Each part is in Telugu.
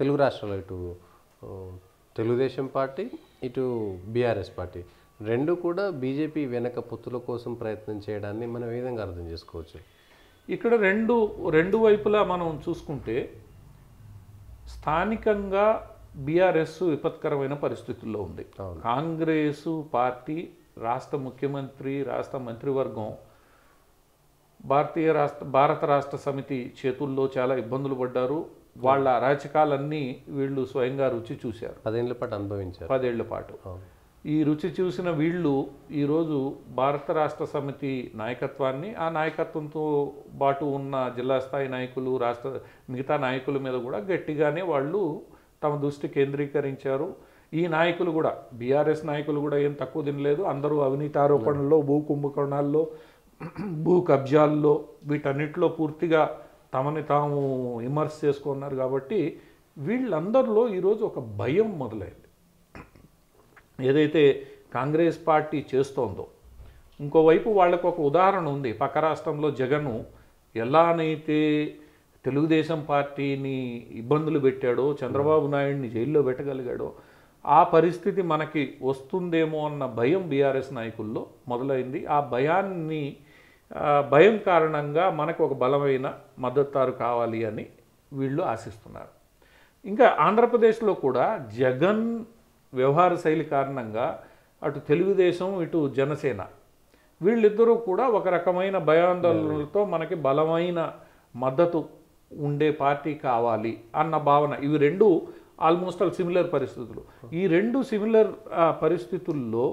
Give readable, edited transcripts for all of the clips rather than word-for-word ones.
తెలుగు రాష్ట్రాల్లో ఇటు ఆ, తెలుగుదేశం పార్టీ, ఇటు బీఆర్ఎస్ పార్టీ రెండు కూడా బీజేపీ వెనక పొత్తుల కోసం ప్రయత్నం చేయడాన్ని మనం ఏ విధంగా అర్థం చేసుకోవచ్చు? ఇక్కడ రెండు వైపులా మనం చూసుకుంటే స్థానికంగా బీఆర్ఎస్ విపత్కరమైన పరిస్థితుల్లో ఉంది. కాంగ్రెస్ పార్టీ, రాష్ట్ర ముఖ్యమంత్రి, రాష్ట్ర మంత్రివర్గం భారత రాష్ట్ర సమితి చేతుల్లో చాలా ఇబ్బందులు పడ్డారు. వాళ్ళ అరాచకాలన్నీ వీళ్ళు స్వయంగా రుచి చూశారు. 10 ఏళ్ల పాటు అనుభవించారు. 10 ఏళ్ల పాటు ఈ రుచి చూసిన వీళ్ళు ఈరోజు భారత రాష్ట్ర సమితి నాయకత్వాన్ని, ఆ నాయకత్వంతో పాటు ఉన్న జిల్లా స్థాయి నాయకులు, మిగతా నాయకుల మీద కూడా గట్టిగానే వాళ్ళు తమ దృష్టి కేంద్రీకరించారు. ఈ నాయకులు కూడా, బీఆర్ఎస్ నాయకులు కూడా ఏం తక్కువ తినలేదు. అందరూ అవినీతి ఆరోపణల్లో, భూ కుంభకోణాల్లో, భూ కబ్జాల్లో, వీటన్నిటిలో పూర్తిగా తమని తాము విమర్శ చేసుకున్నారు. కాబట్టి వీళ్ళందరిలో ఈరోజు ఒక భయం మొదలైంది. ఏదైతే కాంగ్రెస్ పార్టీ చేస్తోందో, ఇంకోవైపు వాళ్ళకు ఒక ఉదాహరణ ఉంది. పక్క రాష్ట్రంలో జగను ఎలానైతే తెలుగుదేశం పార్టీని ఇబ్బందులు పెట్టాడో, చంద్రబాబు నాయుడిని జైల్లో పెట్టగలిగాడో, ఆ పరిస్థితి మనకి వస్తుందేమో అన్న భయం బీఆర్ఎస్ నాయకుల్లో మొదలైంది. ఆ భయం కారణంగా మనకు ఒక బలమైన మద్దతుదారు కావాలి అని వీళ్ళు ఆశిస్తున్నారు. ఇంకా ఆంధ్రప్రదేశ్లో కూడా జగన్ వ్యవహార శైలి కారణంగా అటు తెలుగుదేశం, ఇటు జనసేన వీళ్ళిద్దరూ కూడా ఒక రకమైన భయాందోళనలతో మనకి బలమైన మద్దతు ఉండే పార్టీ కావాలి అన్న భావన. ఇవి రెండు ఆల్మోస్ట్ ఆల్ సిమిలర్ పరిస్థితులు. ఈ రెండు సిమిలర్ పరిస్థితుల్లో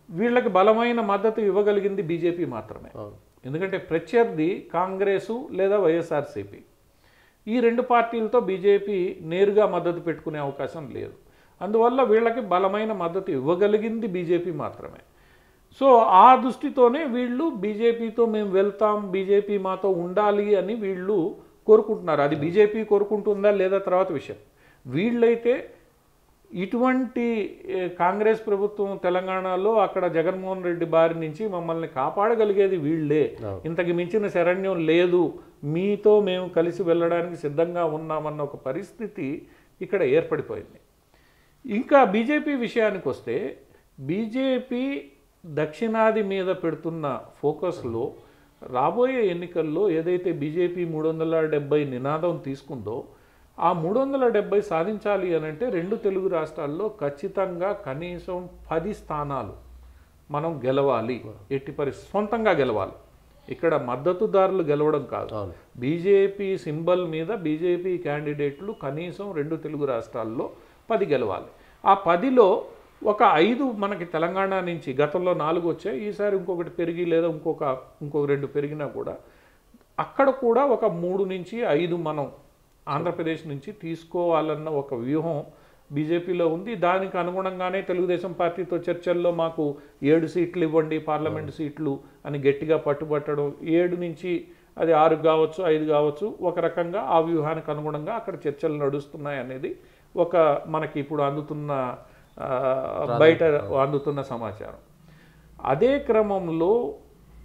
వీళ్ళకి బలమైన మద్దతు ఇవ్వగలిగింది బీజేపీ మాత్రమే. ఎందుకంటే ప్రత్యర్థి కాంగ్రెసు లేదా వైఎస్ఆర్సీపీ. ఈ రెండు పార్టీలతో బీజేపీ నేరుగా మద్దతు పెట్టుకునే అవకాశం లేదు. అందువల్ల వీళ్ళకి బలమైన మద్దతు ఇవ్వగలిగింది బీజేపీ మాత్రమే. సో ఆ దృష్టితోనే వీళ్ళు బీజేపీతో మేము వెళ్తాం, బీజేపీ మాతో ఉండాలి అని వీళ్ళు కోరుకుంటున్నారు. అది బీజేపీ కోరుకుంటుందా లేదా తర్వాత విషయం. వీళ్ళైతే ఇటువంటి కాంగ్రెస్ ప్రభుత్వం తెలంగాణలో అక్కడ జగన్మోహన్ రెడ్డి బారి నుంచి మమ్మల్ని కాపాడగలిగేది వీళ్ళే, ఇంతకు మించిన శరణ్యం లేదు, మీతో మేము కలిసి వెళ్ళడానికి సిద్ధంగా ఉన్నామన్న ఒక పరిస్థితి ఇక్కడ ఏర్పడిపోయింది. ఇంకా బీజేపీ విషయానికి వస్తే, బీజేపీ దక్షిణాది మీద పెడుతున్న ఫోకస్లో రాబోయే ఎన్నికల్లో ఏదైతే బీజేపీ 370 నినాదం తీసుకుందో, ఆ 370 సాధించాలి అనంటే రెండు తెలుగు రాష్ట్రాల్లో ఖచ్చితంగా కనీసం 10 స్థానాలు మనం గెలవాలి. ఎట్టి పరిస్థితి సొంతంగా గెలవాలి. ఇక్కడ మద్దతుదారులు గెలవడం కాదు, బీజేపీ సింబల్ మీద బీజేపీ క్యాండిడేట్లు కనీసం రెండు తెలుగు రాష్ట్రాల్లో 10 గెలవాలి. ఆ 10లో ఒక 5 మనకి తెలంగాణ నుంచి, గతంలో 4 వచ్చాయి, ఈసారి ఇంకొకటి పెరిగి లేదా ఇంకొక 2 పెరిగినా కూడా అక్కడ కూడా ఒక 3 నుంచి 5 మనం ఆంధ్రప్రదేశ్ నుంచి తీసుకోవాలన్న ఒక వ్యూహం బీజేపీలో ఉంది. దానికి అనుగుణంగానే తెలుగుదేశం పార్టీతో చర్చల్లో మాకు 7 సీట్లు ఇవ్వండి పార్లమెంటు సీట్లు అని గట్టిగా పట్టుబట్టడం, 7 నుంచి అది 6 కావచ్చు, 5 కావచ్చు, ఒక రకంగా ఆ వ్యూహానికి అనుగుణంగా అక్కడ చర్చలు నడుస్తున్నాయి అనేది ఒక మనకి ఇప్పుడు బయట అందుతున్న సమాచారం. అదే క్రమంలో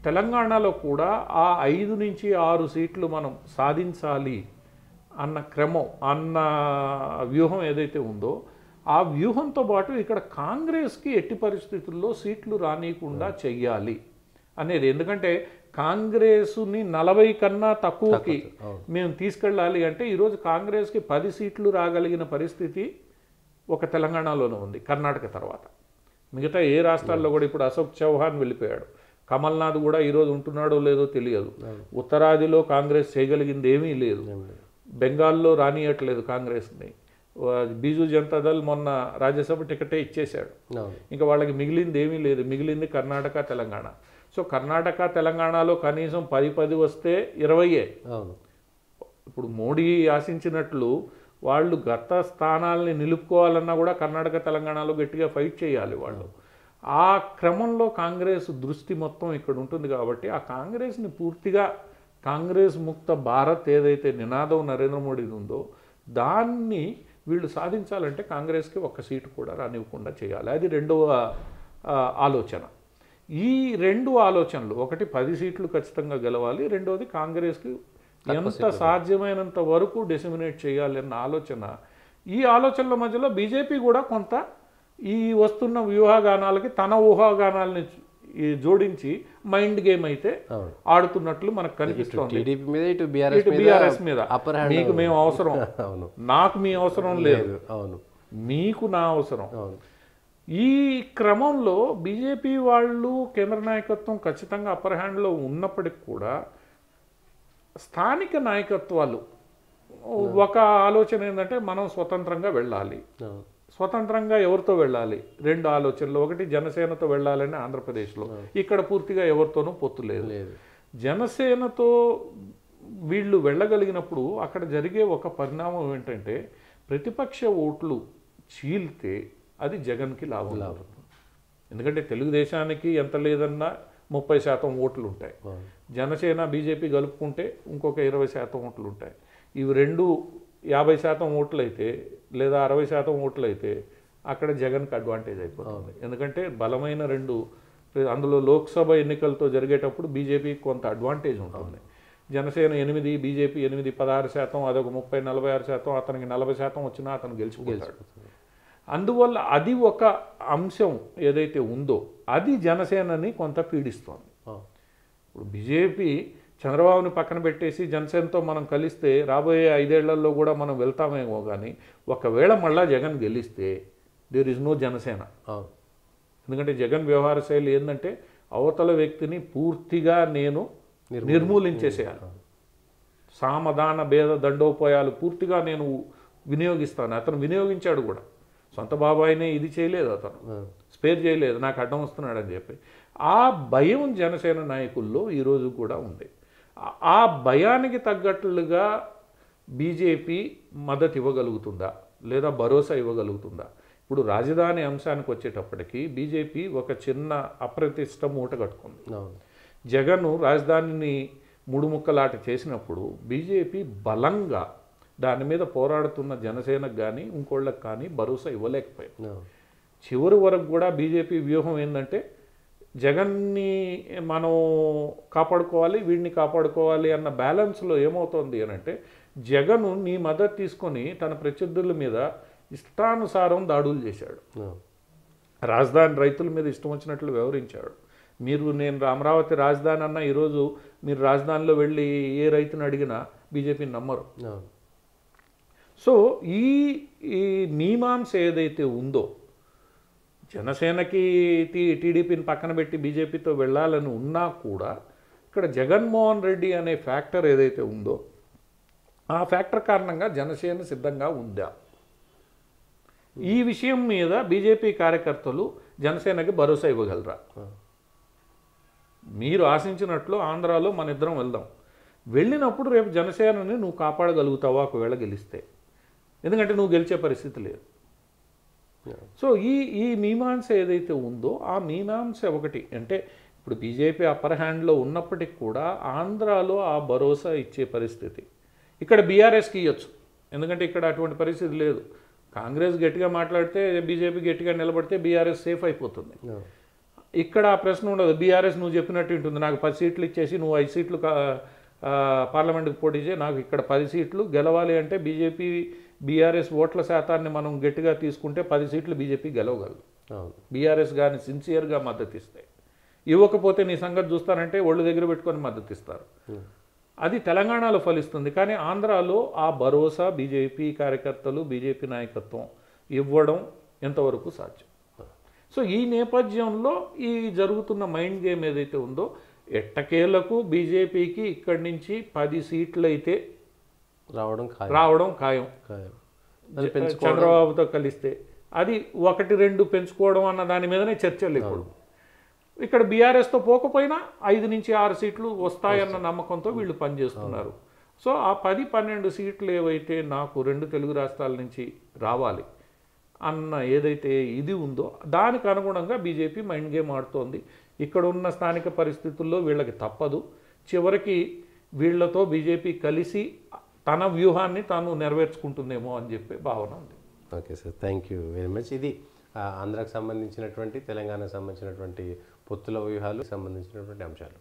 తెలంగాణలో కూడా ఆ 5 నుంచి 6 సీట్లు మనం సాధించాలి అన్న వ్యూహం ఏదైతే ఉందో, ఆ వ్యూహంతో పాటు ఇక్కడ కాంగ్రెస్కి ఎట్టి పరిస్థితుల్లో సీట్లు రానియకుండా చెయ్యాలి అనేది. ఎందుకంటే కాంగ్రెస్ని 40 కన్నా తక్కువకి మేము తీసుకెళ్ళాలి అంటే ఈరోజు కాంగ్రెస్కి 10 సీట్లు రాగలిగిన పరిస్థితి ఒక తెలంగాణలోనే ఉంది, కర్ణాటక తర్వాత. మిగతా ఏ రాష్ట్రాల్లో కూడా ఇప్పుడు అశోక్ చౌహాన్ వెళ్ళిపోయాడు, కమల్నాథ్ కూడా ఈరోజు ఉంటున్నాడో లేదో తెలియదు. ఉత్తరాదిలో కాంగ్రెస్ చేయగలిగింది ఏమీ లేదు. బెంగాల్లో రానియట్లేదు కాంగ్రెస్ని. బీజూ జనతాదళ్ మొన్న రాజ్యసభ టికెటే ఇచ్చేశాడు. ఇంకా వాళ్ళకి మిగిలింది ఏమీ లేదు, మిగిలింది కర్ణాటక, తెలంగాణ. సో కర్ణాటక, తెలంగాణలో కనీసం 10 వస్తే 20. ఇప్పుడు మోడీ ఆశించినట్లు వాళ్ళు గత స్థానాలని నిలుపుకోవాలన్నా కూడా కర్ణాటక, తెలంగాణలో గట్టిగా ఫైట్ చేయాలి వాళ్ళు. ఆ క్రమంలో కాంగ్రెస్ దృష్టి మొత్తం ఇక్కడ ఉంటుంది. కాబట్టి ఆ కాంగ్రెస్ని పూర్తిగా, కాంగ్రెస్ ముక్త భారత్ ఏదైతే నినాదం నరేంద్ర మోడీది ఉందో దాన్ని వీళ్ళు సాధించాలంటే కాంగ్రెస్కి 1 సీటు కూడా రానివ్వకుండా చేయాలి. అది రెండవ ఆలోచన. ఈ 2 ఆలోచనలు, ఒకటి 10 సీట్లు ఖచ్చితంగా గెలవాలి, రెండవది కాంగ్రెస్కి ఎంత సాధ్యమైనంత వరకు డిసెమినేట్ చేయాలి అన్న ఆలోచన ఈ ఆలోచనల మధ్యలో బీజేపీ కూడా కొంత ఈ వస్తున్న వ్యూహాగానాలకి తన ఊహాగానాలని జోడించి మైండ్ గేమ్ అయితే ఆడుతున్నట్లు మనకు కనిపిస్తుంది. టీడీపీ మీద ఇటు బీఆర్ఎస్ మీద అప్పర్ హ్యాండ్ మీకు మేము అవసరం, అవును, నాకు మీ అవసరం లేదు, అవును, మీకు నా అవసరం. అవును. ఈ క్రమంలో బీజేపీ వాళ్ళు కేంద్ర నాయకత్వం ఖచ్చితంగా అప్పర్ హ్యాండ్లో ఉన్నప్పటికి కూడా స్థానిక నాయకత్వాలు ఒక ఆలోచన ఏంటంటే మనం స్వతంత్రంగా వెళ్ళాలి. స్వతంత్రంగా ఎవరితో వెళ్ళాలి? రెండు ఆలోచనలు. ఒకటి జనసేనతో వెళ్ళాలని ఆంధ్రప్రదేశ్లో, ఇక్కడ పూర్తిగా ఎవరితోనూ పొత్తు లేదు. జనసేనతో వీళ్ళు వెళ్ళగలిగినప్పుడు అక్కడ జరిగే ఒక పరిణామం ఏంటంటే ప్రతిపక్ష ఓట్లు చీల్తే అది జగన్కి లాభం. ఎందుకంటే తెలుగుదేశానికి ఎంత లేదన్నా 30% ఓట్లు ఉంటాయి. జనసేన బీజేపీ కలుపుకుంటే ఇంకొక 20% ఓట్లు ఉంటాయి. ఇవి రెండు 50% ఓట్లు అయితే లేదా 60% ఓట్లు అయితే అక్కడ జగన్కి అడ్వాంటేజ్ అయిపోతుంది. ఎందుకంటే బలమైన రెండు, అందులో లోక్సభ ఎన్నికలతో జరిగేటప్పుడు బీజేపీకి కొంత అడ్వాంటేజ్ ఉంటుంది. జనసేన 8, బీజేపీ 8, 16%, అదొక 30-46%, అతనికి 40% వచ్చినా అతను గెలిచిపోతాడు. అందువల్ల అది ఒక అంశం ఏదైతే ఉందో అది జనసేనని కొంత పీడిస్తోంది. ఇప్పుడు బీజేపీ చంద్రబాబుని పక్కన పెట్టేసి జనసేనతో మనం కలిస్తే రాబోయే 5 ఏళ్లలో కూడా మనం వెళ్తామేమో, కానీ ఒకవేళ మళ్ళా జగన్ గెలిస్తే దేర్ ఇస్ నో జనసేన. ఎందుకంటే జగన్ వ్యవహార శైలి ఏంటంటే అవతల వ్యక్తిని పూర్తిగా నేను నిర్మూలించేసేయాలి, సామధాన భేద దండోపాయాలు పూర్తిగా నేను వినియోగిస్తాను. అతను వినియోగించాడు కూడా, సొంత బాబాయినే ఇది చేయలేదు, అతను స్పేర్ చేయలేదు, నాకు అడ్డం వస్తున్నాడని చెప్పి. ఆ భయం జనసేన నాయకుల్లో ఈరోజు కూడా ఉంది. ఆ భయానికి తగ్గట్లుగా బీజేపీ మద్దతు ఇవ్వగలుగుతుందా లేదా భరోసా ఇవ్వగలుగుతుందా? ఇప్పుడు రాజధాని అంశానికి వచ్చేటప్పటికి బీజేపీ ఒక చిన్న అప్రతిష్ట మూట కట్టుకుంది. జగన్ రాజధానిని ముడుముక్కలాట చేసినప్పుడు బీజేపీ బలంగా దాని మీద పోరాడుతున్న జనసేనకు కానీ ఇంకోళ్ళకి కానీ భరోసా ఇవ్వలేకపోయింది. చివరి వరకు కూడా బీజేపీ వ్యూహం ఏంటంటే జగన్ని మనం కాపాడుకోవాలి, వీడిని కాపాడుకోవాలి అన్న బ్యాలెన్స్లో ఏమవుతోంది అని అంటే జగన్ నీ మద్దతు తీసుకొని తన ప్రత్యర్థుల మీద ఇష్టానుసారం దాడులు చేశాడు. రాజధాని రైతుల మీద ఇష్టం వచ్చినట్లు వ్యవహరించాడు. నేను అమరావతి రాజధాని అన్న ఈరోజు మీరు రాజధానిలో వెళ్ళి ఏ రైతుని అడిగినా బీజేపీని నమ్మరు. సో ఈ మీమాంస ఏదైతే ఉందో జనసేనకి టీడీపీని పక్కన పెట్టి బీజేపీతో వెళ్ళాలని ఉన్నా కూడా ఇక్కడ జగన్మోహన్ రెడ్డి అనే ఫ్యాక్టర్ ఏదైతే ఉందో ఆ ఫ్యాక్టర్ కారణంగా జనసేన సిద్ధంగా ఉందా? ఈ విషయం మీద బీజేపీ కార్యకర్తలు జనసేనకి భరోసా ఇవ్వగలరా? మీరు ఆశించినట్లు ఆంధ్రాలో మన ఇద్దరం వెళ్దాం, వెళ్ళినప్పుడు రేపు జనసేనని నువ్వు కాపాడగలుగుతావా ఒకవేళ గెలిస్తే? ఎందుకంటే నువ్వు గెలిచే పరిస్థితి లేదు. సో ఈ మీమాంస ఏదైతే ఉందో ఆ మీమాంస ఒకటి అంటే ఇప్పుడు బీజేపీ అప్పర్ హ్యాండ్లో ఉన్నప్పటికీ కూడా ఆంధ్రాలో ఆ భరోసా ఇచ్చే పరిస్థితి ఇక్కడ బీఆర్ఎస్కి ఇవ్వచ్చు. ఎందుకంటే ఇక్కడ అటువంటి పరిస్థితి లేదు. కాంగ్రెస్ గట్టిగా మాట్లాడితే బీజేపీ గట్టిగా నిలబడితే బీఆర్ఎస్ సేఫ్ అయిపోతుంది. ఇక్కడ ఆ ప్రశ్న ఉండదు. బీఆర్ఎస్ నువ్వు చెప్పినట్టు ఉంటుంది, నాకు 10 సీట్లు ఇచ్చేసి నువ్వు 5 సీట్లు పార్లమెంట్కి పోటీ చేయి, నాకు ఇక్కడ 10 సీట్లు గెలవాలి అంటే బీజేపీ బీఆర్ఎస్ ఓట్ల శాతాన్ని మనం గట్టిగా తీసుకుంటే 10 సీట్లు బీజేపీ గెలవగలదు. బీఆర్ఎస్ కానీ సిన్సియర్గా మద్దతు ఇస్తే. ఇవ్వకపోతే నీ సంగతి చూస్తారంటే ఒళ్ళు దగ్గర పెట్టుకొని మద్దతు ఇస్తారు. అది తెలంగాణలో ఫలిస్తుంది. కానీ ఆంధ్రాలో ఆ భరోసా బీజేపీ కార్యకర్తలు బీజేపీ నాయకత్వం ఇవ్వడం ఎంతవరకు సాధ్యం? సో ఈ నేపథ్యంలో ఈ జరుగుతున్న మైండ్ గేమ్ ఏదైతే ఉందో ఎట్టకేలకు బీజేపీకి ఇక్కడి నుంచి 10 సీట్లు అయితే రావడం ఖాయం. చంద్రబాబుతో కలిస్తే అది 1-2 పెంచుకోవడం అన్న దాని మీదనే చర్చలు. ఇక్కడ బీఆర్ఎస్తో పోకపోయినా 5-6 సీట్లు వస్తాయన్న నమ్మకంతో వీళ్ళు పనిచేస్తున్నారు. సో ఆ 10-12 సీట్లు ఏవైతే నాకు 2 తెలుగు రాష్ట్రాల నుంచి రావాలి అన్న ఏదైతే ఇది ఉందో దానికి అనుగుణంగా బీజేపీ మైండ్ గేమ్ ఆడుతోంది. ఇక్కడ ఉన్న స్థానిక పరిస్థితుల్లో వీళ్ళకి తప్పదు. చివరికి వీళ్లతో బీజేపీ కలిసి తన వ్యూహాన్ని తాను నెరవేర్చుకుంటుందేమో అని చెప్పే భావన ఉంది. Okay sir, thank you very much. ఇది ఆంధ్రాకు సంబంధించినటువంటి తెలంగాణకు సంబంధించినటువంటి పొత్తుల వ్యూహాలు సంబంధించినటువంటి అంశాలు.